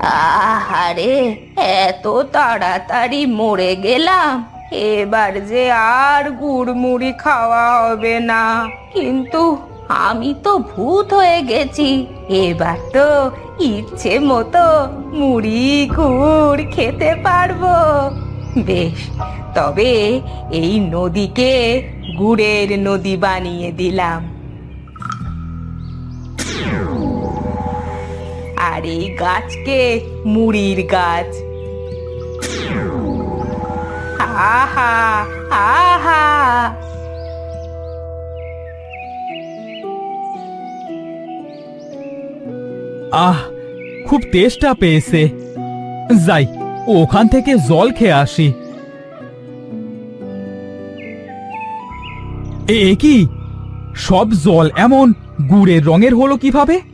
আহারে, এত তাড়াতাড়ি মরে গেলাম। এবার যে আর গুড়মুড়ি খাওয়া হবে না। কিন্তু আমি তো ভূত হয়ে গেছি, এবার তো ইচ্ছে মতো মুড়ি গুড় খেতে পারবো। বেশ, তবে এই নদীকে গুড়ের নদী বানিয়ে দিলাম। আর এই গাছকে মুড়ির গাছ। আহা, আহা। আহ, খুব তেষ্টা পেয়েছে। যাই, ওখান থেকে জল খেয়ে আসি। এ কি, সব জল এমন গুড়ের রঙের হলো কিভাবে?